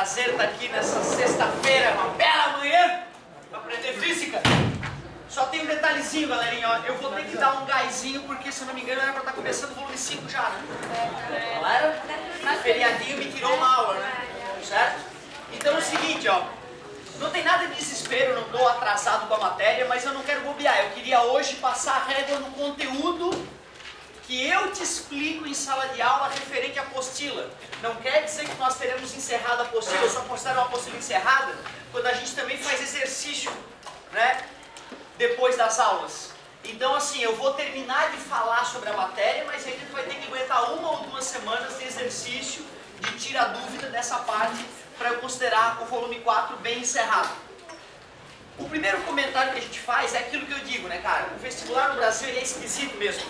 prazer estar aqui nessa sexta-feira, uma bela manhã, para aprender física. Só tem um detalhezinho, galerinha, ó, eu vou ter que dar um gásinho, porque se eu não me engano era para estar começando o volume 5 já, né? Não era? Feriadinho me tirou uma aula, né? Certo? Então é o seguinte, ó, não tem nada de desespero, não estou atrasado com a matéria, mas eu não quero bobear, eu queria hoje passar a régua no conteúdo que eu te explico em sala de aula referente à apostila. Não quer dizer que nós teremos encerrado a apostila, eu só considero uma apostila encerrada quando a gente também faz exercício, né? Depois das aulas. Então assim, eu vou terminar de falar sobre a matéria, mas a gente vai ter que aguentar 1 ou 2 semanas de exercício, de tira dúvida dessa parte, para eu considerar o volume 4 bem encerrado. O primeiro comentário que a gente faz é aquilo que eu digo, né, cara? O vestibular no Brasil ele é esquisito mesmo.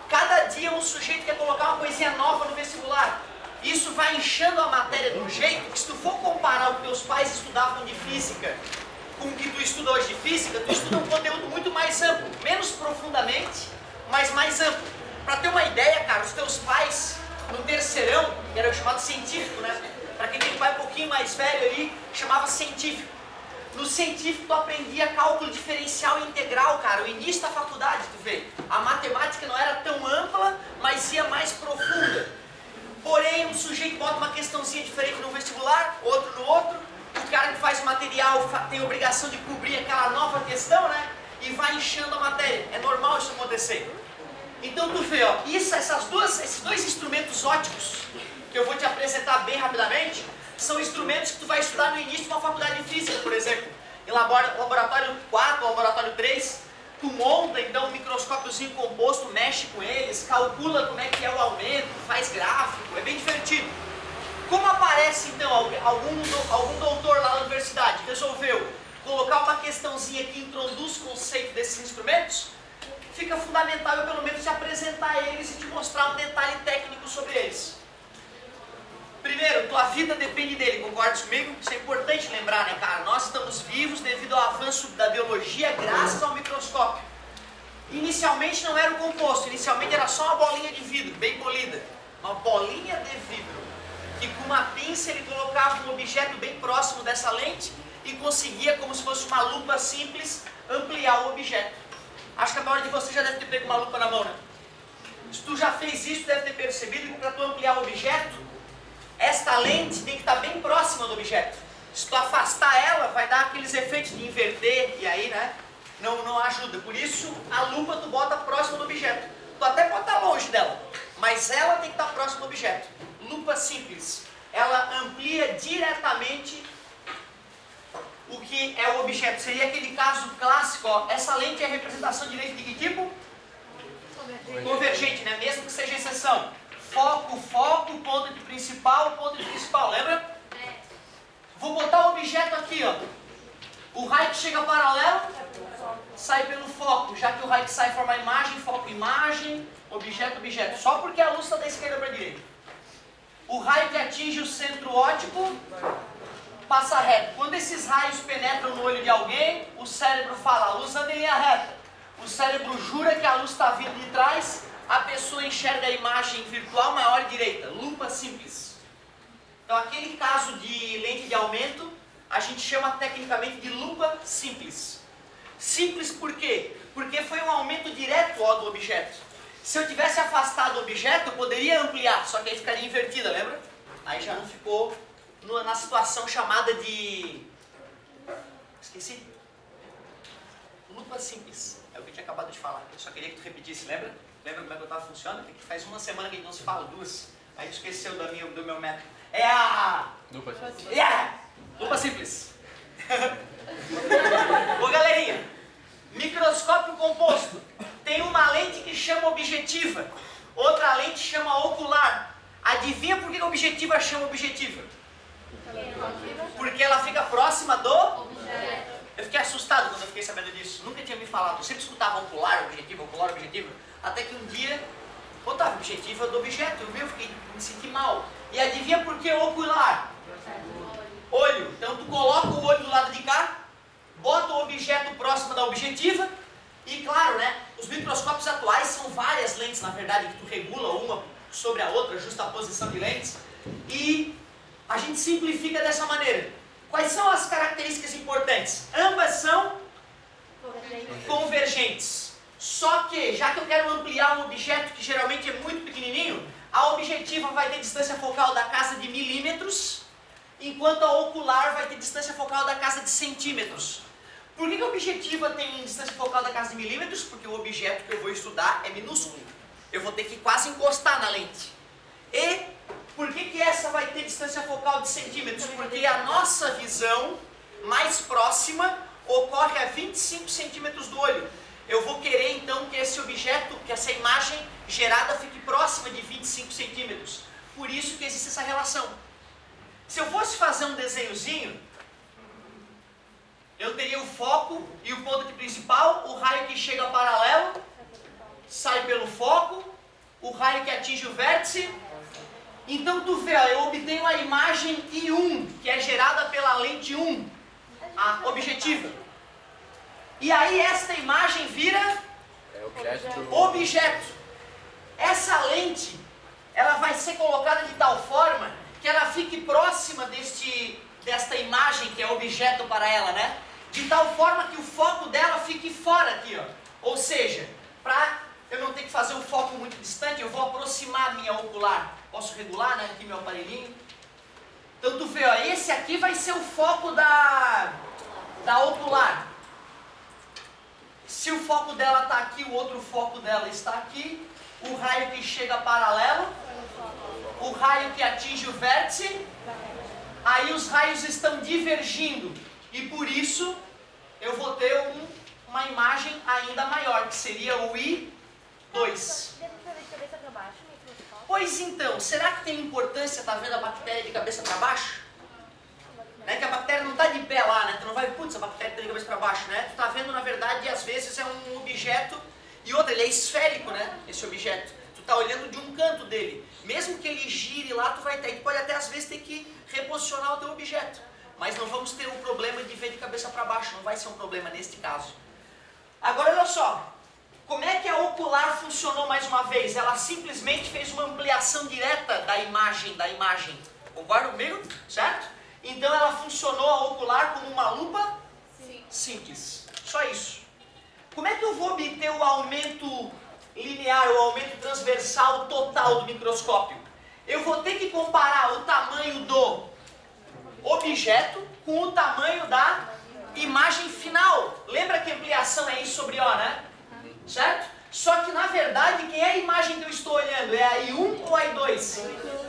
Cada dia um sujeito quer colocar uma coisinha nova no vestibular. Isso vai inchando a matéria de um jeito que, se tu for comparar o que teus pais estudavam de física com o que tu estuda hoje de física, tu estuda um conteúdo muito mais amplo, menos profundamente, mas mais amplo. Para ter uma ideia, cara, os teus pais, no terceirão, que era o chamado científico, né? Para quem tem um pai um pouquinho mais velho ali, chamava científico. No científico tu aprendia cálculo diferencial e integral, cara, o início da faculdade, tu vê. A matemática não era tão ampla, mas ia mais profunda. Porém, um sujeito bota uma questãozinha diferente no vestibular, outro no outro. O cara que faz o material tem a obrigação de cobrir aquela nova questão, né? E vai inchando a matéria. É normal isso acontecer. Então tu vê, ó, esses dois instrumentos óticos que eu vou te apresentar bem rapidamente, são instrumentos que tu vai estudar no início de uma faculdade de física, por exemplo. Em laboratório 4, laboratório 3, tu monta então um microscópiozinho composto, mexe com eles, calcula como é que é o aumento, faz gráfico, é bem divertido. Como aparece então algum doutor lá na universidade resolveu colocar uma questãozinha que introduz o conceito desses instrumentos, fica fundamental eu pelo menos te apresentar eles e te mostrar um detalhe técnico sobre eles. Primeiro, tua vida depende dele, concordas comigo? Isso é importante lembrar, né, cara? Nós estamos vivos devido ao avanço da biologia graças ao microscópio. Inicialmente não era o composto, inicialmente era só uma bolinha de vidro, bem polida. Uma bolinha de vidro, que com uma pinça ele colocava um objeto bem próximo dessa lente e conseguia, como se fosse uma lupa simples, ampliar o objeto. Acho que a maioria de vocês já deve ter pego uma lupa na mão, né? Se tu já fez isso, deve ter percebido que para tu ampliar o objeto, esta lente tem que estar bem próxima do objeto. Se tu afastar ela, vai dar aqueles efeitos de inverter e aí, né, não ajuda. Por isso, a lupa tu bota próximo do objeto. Tu até pode estar longe dela, mas ela tem que estar próxima do objeto. Lupa simples. Ela amplia diretamente o que é o objeto. Seria aquele caso clássico, ó. Essa lente é a representação de lente de que tipo? Convergente, né? Mesmo que seja exceção. Foco, foco, ponto de principal, lembra? Vou botar o objeto aqui, ó. O raio que chega paralelo sai pelo foco, já que o raio que sai forma imagem, foco, imagem, objeto, objeto. Só porque a luz está da esquerda para a direita. O raio que atinge o centro óptico passa reto. Quando esses raios penetram no olho de alguém, o cérebro fala, a luz anda em linha reta. O cérebro jura que a luz está vindo de trás. A pessoa enxerga a imagem virtual maior e direita, lupa simples. Então aquele caso de lente de aumento, a gente chama tecnicamente de lupa simples. Simples por quê? Porque foi um aumento direto do objeto. Se eu tivesse afastado o objeto, eu poderia ampliar, só que aí ficaria invertida, lembra? Aí já não ficou na situação chamada de... Esqueci? Lupa simples, é o que eu tinha acabado de falar. Eu só queria que tu repetisse, lembra? Lembra como é que eu estava funcionando? Porque faz 1 semana que a gente não se fala, 2. Aí tu esqueceu do meu método. É a... Lupa simples. Lupa simples. Ô galerinha, microscópio composto. Tem uma lente que chama objetiva. Outra lente chama ocular. Adivinha por que a objetiva chama objetiva? Porque ela fica próxima do... objeto. Eu fiquei assustado quando eu fiquei sabendo disso. Nunca tinha me falado. Eu sempre escutava ocular, objetivo. Até que um dia, botava objetiva do objeto. Eu me senti mal. E adivinha por que ocular? Olho. Então tu coloca o olho do lado de cá, bota o objeto próximo da objetiva. E claro, né? Os microscópios atuais são várias lentes, na verdade, que tu regula uma sobre a outra, justa a posição de lentes. E a gente simplifica dessa maneira. Quais são as características importantes? Ambas são convergentes. Só que, já que eu quero ampliar um objeto que geralmente é muito pequenininho, a objetiva vai ter distância focal da casa de milímetros, enquanto a ocular vai ter distância focal da casa de centímetros. Por que a objetiva tem distância focal da casa de milímetros? Porque o objeto que eu vou estudar é minúsculo. Eu vou ter que quase encostar na lente. E por que essa vai ter distância focal de centímetros? Porque a nossa visão mais próxima ocorre a 25 centímetros do olho. Eu vou querer então que esse objeto, que essa imagem gerada fique próxima de 25 centímetros. Por isso que existe essa relação. Se eu fosse fazer um desenhozinho, eu teria o foco e o ponto principal, o raio que chega paralelo, sai pelo foco, o raio que atinge o vértice. Então tu vê, ó, eu obtenho a imagem I1, que é gerada pela lente 1, a objetiva. E aí esta imagem vira objeto. Essa lente, ela vai ser colocada de tal forma que ela fique próxima desta imagem que é objeto para ela, né? De tal forma que o foco dela fique fora aqui, ó. Ou seja, para eu não ter que fazer o foco muito distante, eu vou aproximar a minha ocular. Posso regular, né? Aqui meu aparelhinho. Então tu vê, ó, esse aqui vai ser o foco da ocular. Se o foco dela está aqui, o outro foco dela está aqui. O raio que chega paralelo, o raio que atinge o vértice. Aí os raios estão divergindo. E por isso eu vou ter uma imagem ainda maior, que seria o I2. Pois então, será que tem importância estar vendo a bactéria de cabeça para baixo? Né? Que a bactéria não está de pé lá, né? Tu não vai, putz, a bactéria está de cabeça para baixo, né? Tu está vendo, na verdade, às vezes é um objeto, e outra, ele é esférico, né? Esse objeto. Tu está olhando de um canto dele. Mesmo que ele gire lá, tu pode até às vezes ter que reposicionar o teu objeto. Mas não vamos ter um problema de ver de cabeça para baixo, não vai ser um problema neste caso. Agora olha só, como é que a ocular funcionou mais uma vez? Ela simplesmente fez uma ampliação direta da imagem. Concorda comigo? Certo? Então ela funcionou a ocular como uma lupa simples. Só isso. Como é que eu vou obter o aumento linear, o aumento transversal total do microscópio? Eu vou ter que comparar o tamanho do objeto com o tamanho da imagem final. Lembra que ampliação é I sobre O, né? Certo? Só que na verdade, quem é a imagem que eu estou olhando? É a I1 ou a I2?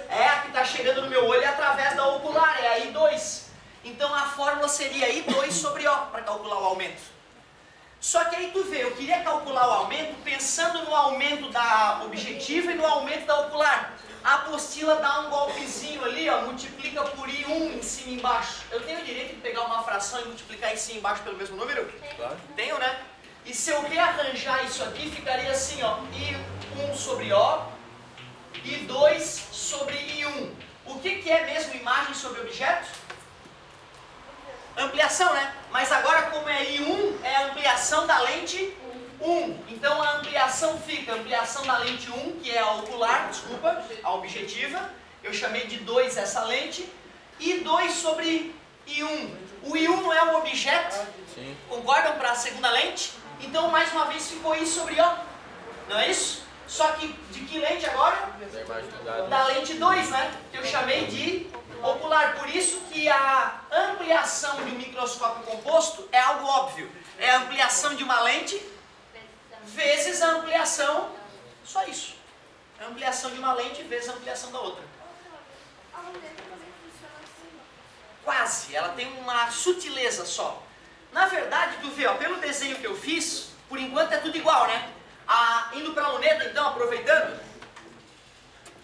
É a que está chegando no meu olho através da ocular, é a I2. Então a fórmula seria I2 sobre O para calcular o aumento. Só que aí tu vê, eu queria calcular o aumento pensando no aumento da objetiva e no aumento da ocular. A apostila dá um golpezinho ali, ó, multiplica por I1 em cima e embaixo. Eu tenho o direito de pegar uma fração e multiplicar em cima e embaixo pelo mesmo número? Claro. Tenho, né? E se eu rearranjar isso aqui, ficaria assim, ó, I1 sobre O, I2 sobre I1. O que é mesmo imagem sobre objeto? Ampliação, né? Mas agora, como é I1, é a ampliação da lente 1. Então a ampliação fica, a ampliação da lente 1, que é a ocular, desculpa, a objetiva. Eu chamei de 2 essa lente. E 2 sobre I1. O I1 não é um objeto? Sim. Concordam para a segunda lente? Então, mais uma vez, ficou I sobre O. Não é isso? Só que de que lente agora? Da imagem do dado. Da lente 2, né? Que eu chamei de ocular. Por isso que a ampliação de um microscópio composto é algo óbvio. É a ampliação de uma lente vezes a ampliação, só isso. A ampliação de uma lente vezes a ampliação da outra. A luneta também funciona assim. Quase, ela tem uma sutileza só. Na verdade, tu vê, ó, pelo desenho que eu fiz, por enquanto é tudo igual, né? Indo para a luneta, então, aproveitando.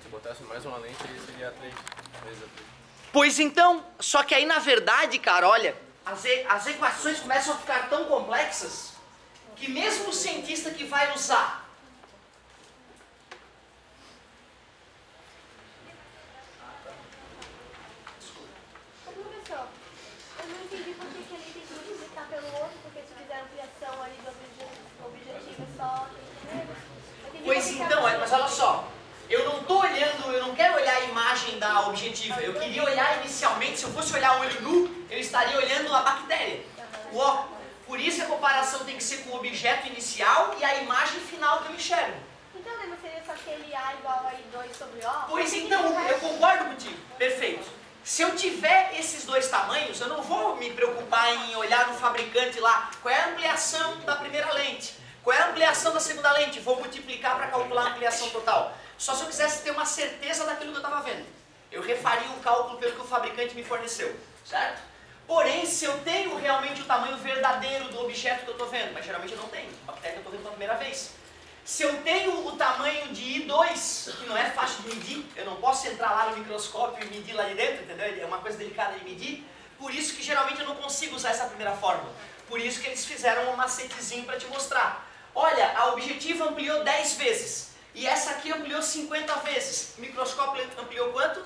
Se botasse mais uma lente, ele seria 3 vezes a 3. Pois então, só que aí na verdade, cara, olha, as equações começam a ficar tão complexas que mesmo o cientista que vai usar Ô, professor, eu não entendi por que ele tem que multiplicar pelo outro, porque se fizer ampliação ali do objetivo é só. Pois então, mas olha só, eu não estou olhando, eu não quero olhar a imagem da objetiva. Eu queria olhar inicialmente, se eu fosse olhar o olho nu, eu estaria olhando a bactéria, o óculo. Por isso a comparação tem que ser com o objeto inicial e a imagem final que eu enxergo. Então, lembra, seria só aquele A igual a I2 sobre O? Pois então, eu concordo contigo. Perfeito. Se eu tiver esses dois tamanhos, eu não vou me preocupar em olhar no fabricante lá qual é a ampliação da primeira lente, qual é a ampliação da segunda lente, vou multiplicar para calcular a ampliação total. Só se eu quisesse ter uma certeza daquilo que eu estava vendo. Eu refaria o cálculo pelo que o fabricante me forneceu, certo? Porém, se eu tenho realmente o tamanho verdadeiro do objeto que eu estou vendo, mas geralmente eu não tenho, a bactéria que eu estou vendo pela primeira vez. Se eu tenho o tamanho de I2, que não é fácil de medir, eu não posso entrar lá no microscópio e medir lá de dentro, entendeu? É uma coisa delicada de medir, por isso que geralmente eu não consigo usar essa primeira fórmula. Por isso que eles fizeram um macetezinho para te mostrar. Olha, a objetiva ampliou 10 vezes, e essa aqui ampliou 50 vezes. O microscópio ampliou quanto?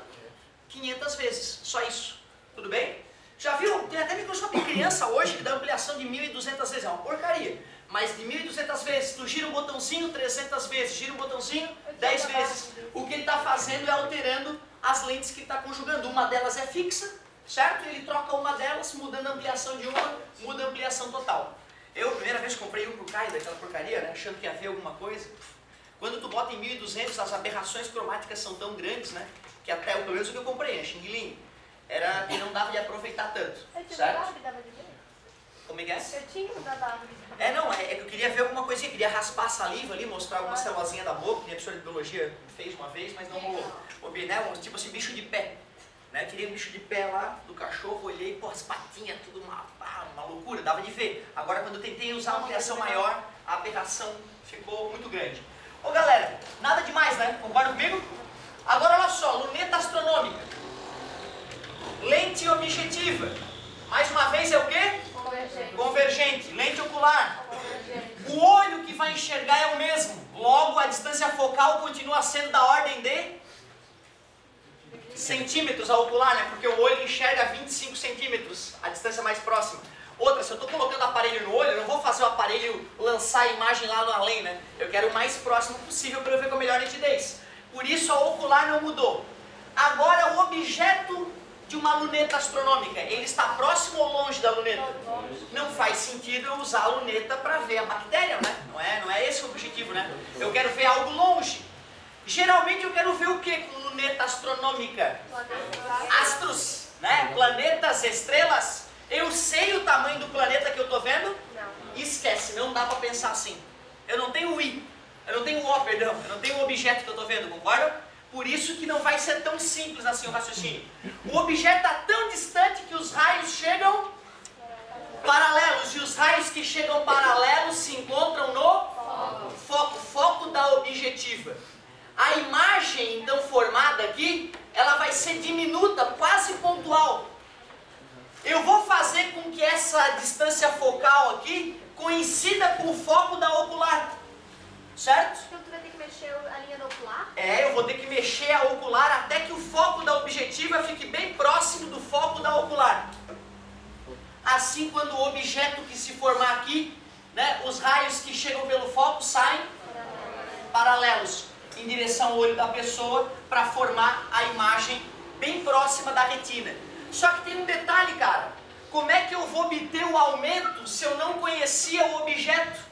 500 vezes, só isso. Tudo bem? Já viu? Tem até microscópio em criança hoje que dá ampliação de 1.200 vezes, é uma porcaria. Mas de 1.200 vezes, tu gira um botãozinho 300 vezes, gira um botãozinho 10 vezes. O que ele está fazendo é alterando as lentes que ele está conjugando. Uma delas é fixa, certo? Ele troca uma delas, mudando a ampliação de uma, muda a ampliação total. Eu, a primeira vez, comprei um pro Caio, daquela porcaria, né? Achando que ia ver alguma coisa. Quando tu bota em 1.200, as aberrações cromáticas são tão grandes, né? Que até, pelo menos o que eu comprei, né? Xing Ling, era que não dava de aproveitar tanto, certo? Como é que é? Eu tinha um da árvore. Não, é que eu queria ver alguma coisinha, queria raspar a saliva ali, mostrar alguma celulosinha da boca, que a professora de biologia fez uma vez, mas não rolou. Né, tipo assim, bicho de pé. Né? Eu queria um bicho de pé lá, do cachorro, olhei, pô, as patinhas, tudo uma loucura, dava de ver. Agora quando eu tentei usar uma ampliação maior, a aberração ficou muito grande. Ô galera, nada demais, né? Concorda comigo? Agora olha só, luneta astronômica. Lente objetiva. Mais uma vez é o quê? Convergente. Convergente. Lente ocular. Convergente. O olho que vai enxergar é o mesmo. Logo, a distância focal continua sendo da ordem de centímetros a ocular, né? Porque o olho enxerga 25 centímetros, a distância mais próxima. Outra, se eu estou colocando o aparelho no olho, eu não vou fazer o aparelho lançar a imagem lá no além, né? Eu quero o mais próximo possível para eu ver com a melhor nitidez. Por isso, a ocular não mudou. Agora, o objeto de uma luneta astronômica, ele está próximo ou longe da luneta? Não faz sentido eu usar a luneta para ver a bactéria, né? Não é esse o objetivo, né? Eu quero ver algo longe. Geralmente eu quero ver o que com luneta astronômica? Astros, né? Planetas, estrelas. Eu sei o tamanho do planeta que eu estou vendo? Não. Esquece, não dá para pensar assim. Eu não tenho o I, eu não tenho o O, perdão, eu não tenho o objeto que eu estou vendo, concorda? Por isso que não vai ser tão simples assim o raciocínio. O objeto está tão distante que os raios chegam paralelos. E os raios que chegam paralelos se encontram no foco da objetiva. A imagem então formada aqui, ela vai ser diminuta, quase pontual. Eu vou fazer com que essa distância focal aqui coincida com o foco da ocular. Certo? Então tu vai ter que mexer a linha do ocular? Eu vou ter que mexer a ocular até que o foco da objetiva fique bem próximo do foco da ocular. Assim, quando o objeto que se formar aqui, né, os raios que chegam pelo foco saem paralelos em direção ao olho da pessoa para formar a imagem bem próxima da retina. Só que tem um detalhe, cara. Como é que eu vou obter o aumento se eu não conhecia o objeto?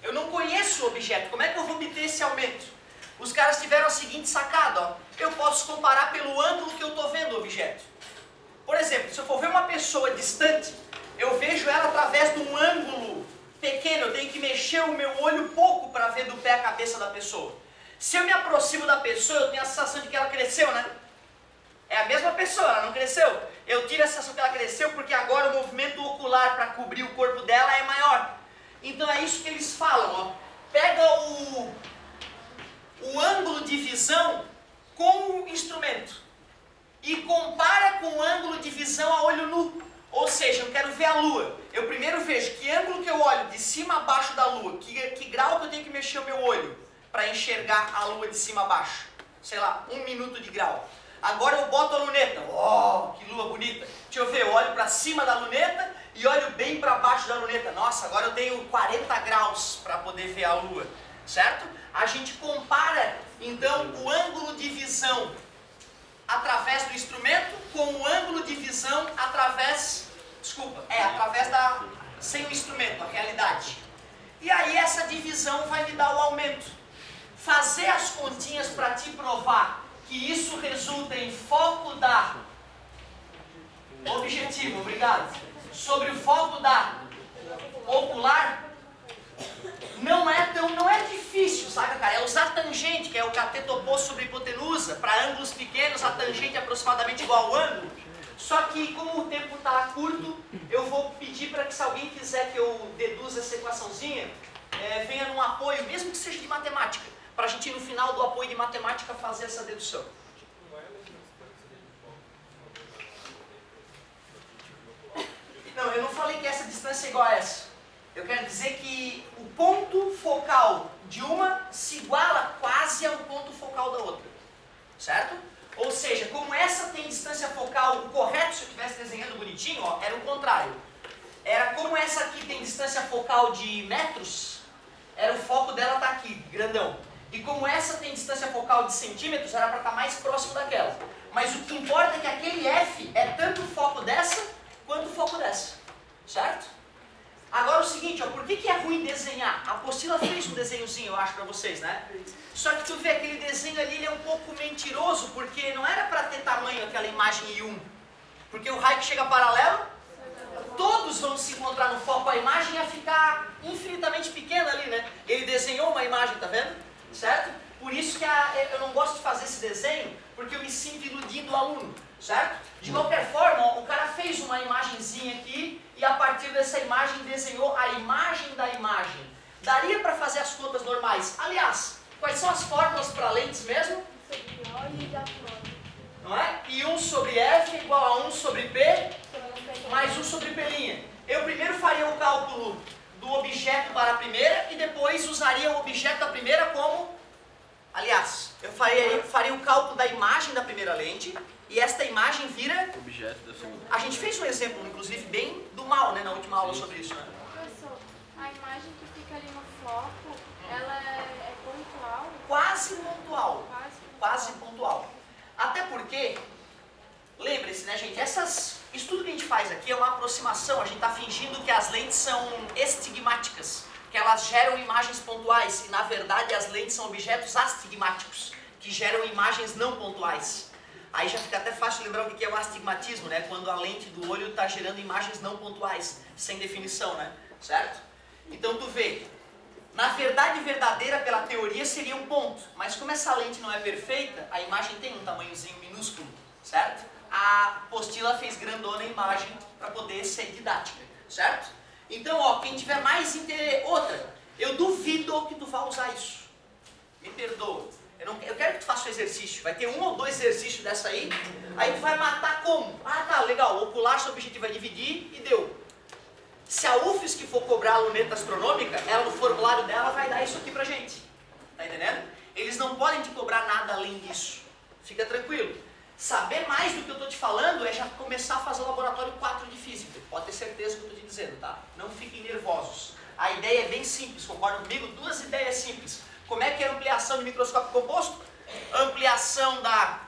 Eu não conheço o objeto, como é que eu vou obter esse aumento? Os caras tiveram a seguinte sacada, ó. Eu posso comparar pelo ângulo que eu estou vendo o objeto. Por exemplo, se eu for ver uma pessoa distante, eu vejo ela através de um ângulo pequeno, eu tenho que mexer o meu olho pouco para ver do pé a cabeça da pessoa. Se eu me aproximo da pessoa, eu tenho a sensação de que ela cresceu, né? É a mesma pessoa, ela não cresceu. Eu tiro a sensação que ela cresceu porque agora o movimento ocular para cobrir o corpo dela é maior. Então é isso que eles falam, ó. Pega o ângulo de visão com o instrumento e compara com o ângulo de visão a olho nu. Ou seja, eu quero ver a Lua. Eu primeiro vejo que ângulo que eu olho de cima a baixo da Lua, que grau que eu tenho que mexer o meu olho para enxergar a Lua de cima a baixo. Sei lá, 1 minuto de grau. Agora eu boto a luneta. Oh, que lua bonita. Deixa eu ver, eu olho para cima da luneta e olho bem para baixo da luneta. Nossa, agora eu tenho 40 graus para poder ver a lua. Certo? A gente compara, então, o ângulo de visão divisão vai me dar o aumento. Fazer as continhas para te provar que isso resulta em foco da objetivo, obrigado, sobre o foco da ocular, não é difícil, sabe, cara? É usar tangente, que é o cateto oposto sobre hipotenusa, para ângulos pequenos, a tangente é aproximadamente igual ao ângulo. Só que, como o tempo está curto, eu vou pedir para que, se alguém quiser que eu deduza essa equaçãozinha, venha num apoio, mesmo que seja de matemática, para a gente, no final do apoio de matemática, fazer essa dedução. Não, eu não falei que essa distância é igual a essa. Eu quero dizer que o ponto focal de uma se iguala quase ao ponto focal da outra. Certo? Ou seja, como essa tem distância focal, o correto, se eu estivesse desenhando bonitinho, ó, era o contrário. Era como essa aqui tem distância focal de metros, era o foco dela tá aqui, grandão. E como essa tem distância focal de centímetros, era para estar mais próximo daquela. Mas o que importa é que aquele F é tanto o foco dessa, quanto o foco dessa. Certo? Agora o seguinte, ó, por que é ruim desenhar? A apostila fez um desenhozinho, eu acho, para vocês, né? Só que tu vê, aquele desenho ali, ele é um pouco mentiroso, porque não era para ter tamanho aquela imagem I1. Porque o raio que chega paralelo, todos vão se encontrar no foco, a imagem ia ficar infinitamente pequena ali, né? Ele desenhou uma imagem, tá vendo? Certo? Por isso que eu não gosto de fazer esse desenho, porque eu me sinto iludindo o aluno, certo? De qualquer forma, ó, o cara fez uma imagenzinha aqui, e a partir dessa imagem desenhou a imagem da imagem. Daria para fazer as contas normais. Aliás, quais são as fórmulas para lentes mesmo? Não é? E 1 sobre F é igual a 1 sobre P, mais 1 sobre P'. Eu primeiro faria o cálculo do objeto para a primeira, e depois usaria o objeto da primeira como... Aliás, eu faria o cálculo da imagem da primeira lente, e esta imagem vira... Objeto da segunda. A gente fez um exemplo, inclusive, bem do mal, né, na última aula sobre isso, né? Professor, a imagem que fica ali no foco, ela é pontual? Quase pontual. Quase pontual. Até porque, lembre-se, né, gente, isso tudo que a gente faz aqui é uma aproximação, a gente está fingindo que as lentes são estigmáticas, que elas geram imagens pontuais, e na verdade as lentes são objetos astigmáticos, que geram imagens não pontuais. Aí já fica até fácil lembrar o que é o astigmatismo, né? Quando a lente do olho está gerando imagens não pontuais, sem definição, né? Certo? Então tu vê, na verdade verdadeira pela teoria seria um ponto, mas como essa lente não é perfeita, a imagem tem um tamanhozinho minúsculo, certo? A apostila fez grandona a imagem para poder ser didática, certo? Então, ó, quem tiver mais interesse... Outra, eu duvido que tu vá usar isso. Me perdoa. Eu quero que tu faça o exercício. Vai ter 1 ou 2 exercícios dessa aí. Aí tu vai matar como? Ah, tá, legal. O ocular, seu objetivo é dividir e deu. Se a UFSC for cobrar a luneta astronômica, ela no formulário dela vai dar isso aqui pra gente. Tá entendendo? Eles não podem te cobrar nada além disso. Fica tranquilo. Saber mais do que eu estou te falando é já começar a fazer o laboratório 4 de física. Pode ter certeza do que eu estou te dizendo, tá? Não fiquem nervosos. A ideia é bem simples, concordam comigo? 2 ideias simples. Como é que é a ampliação de microscópio composto? Ampliação da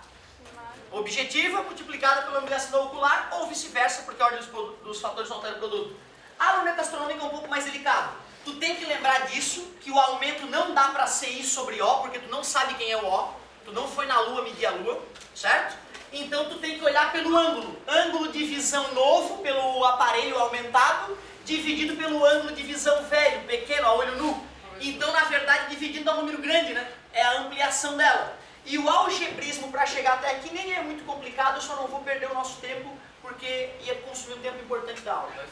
objetiva multiplicada pela ampliação da ocular, ou vice-versa, porque a ordem dos fatores não altera o produto. A luneta astronômica é um pouco mais delicado. Tu tem que lembrar disso, que o aumento não dá para ser I sobre O, porque tu não sabe quem é o O. Tu não foi na Lua medir a Lua, certo? Então tu tem que olhar pelo ângulo. Ângulo de visão novo, pelo aparelho aumentado, dividido pelo ângulo de visão velho, pequeno, a olho nu. Então, na verdade, dividindo dá um número grande, né? É a ampliação dela. E o algebrismo para chegar até aqui nem é muito complicado, eu só não vou perder o nosso tempo, porque ia consumir um tempo importante da aula.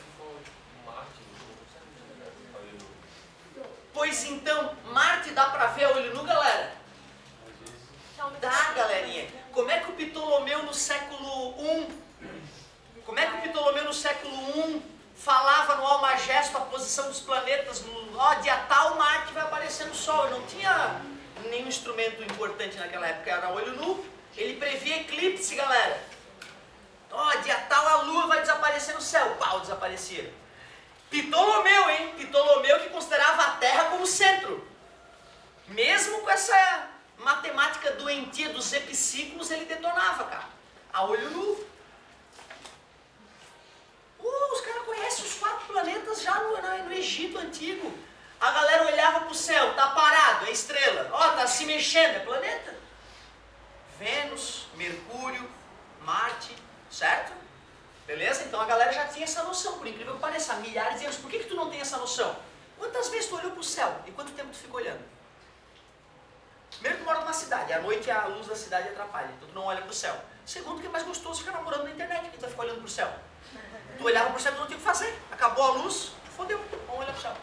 Pois então, Marte dá para ver a olho nu, galera? Dá, galerinha. Como é que o Ptolomeu no século I... Como é que o Ptolomeu no século I... falava no Almagesto a posição dos planetas, dia tal Marte vai aparecer no Sol. Ele não tinha nenhum instrumento importante naquela época, era olho nu. Ele previa eclipse, galera. Dia tal a Lua vai desaparecer no céu. Pau, desaparecia. Ptolomeu, hein? Ptolomeu que considerava a Terra como centro. Mesmo com essa matemática doentia dos epiciclos, ele detonava, cara. A olho nu. Os caras conhecem os 4 planetas já no Egito Antigo. A galera olhava pro céu, tá parado, é estrela. Ó, tá se mexendo, é planeta. Vênus, Mercúrio, Marte, certo? Beleza? Então a galera já tinha essa noção, por incrível que pareça, há milhares de anos. Por que tu não tem essa noção? Quantas vezes tu olhou pro céu e quanto tempo tu ficou olhando? Primeiro, tu mora numa cidade, à noite a luz da cidade atrapalha, então tu não olha pro céu. Segundo, que é mais gostoso ficar namorando na internet, que tu vai ficar olhando pro céu. Tu olhava pro céu e tu não tinha o que fazer. Acabou a luz, fodeu, vamos olhar pro céu.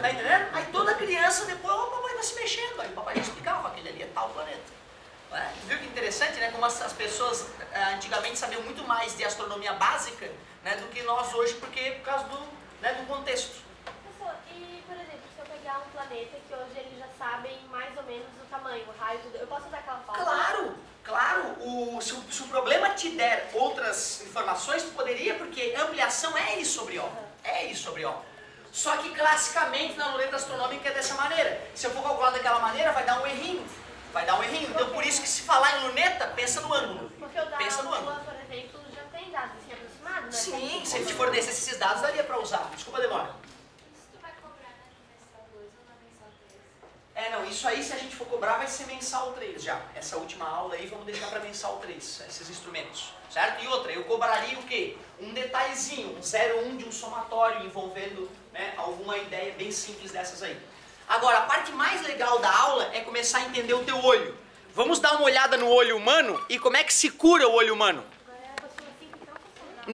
Tá entendendo? Aí toda criança depois, ó, o papai tá se mexendo. Aí o papai explicava, aquele ali é tal planeta. Tu viu que interessante, né? Como as pessoas antigamente sabiam muito mais de astronomia básica, né, do que nós hoje, por causa do contexto. Professor, e por exemplo, se eu pegar um planeta que hoje eles já sabem mais ou menos o tamanho, o raio, tudo, eu posso usar aquela fórmula? Claro. Se o problema te der outras informações, tu poderia, porque ampliação é I sobre O. É I sobre O. Só que classicamente na luneta astronômica é dessa maneira. Se eu for calcular daquela maneira, vai dar um errinho. Então por isso que se falar em luneta, pensa no ângulo. Porque o da Pensa no ângulo. Lua, por exemplo, já tem dados assim aproximados, né? Sim, se a gente fornecesse esses dados, daria pra usar. Desculpa a demora. Isso tu vai cobrar na mensal 2 ou na mensal 3? Não, isso aí se a gente for cobrar vai ser mensal 3 já. Essa última aula aí vamos deixar para mensal 3, esses instrumentos, certo? E outra, eu cobraria o quê? Um detalhezinho, um 0,1 de um somatório envolvendo, né, alguma ideia bem simples dessas aí. Agora, a parte mais legal da aula é começar a entender o teu olho. Vamos dar uma olhada no olho humano e como é que se cura o olho humano.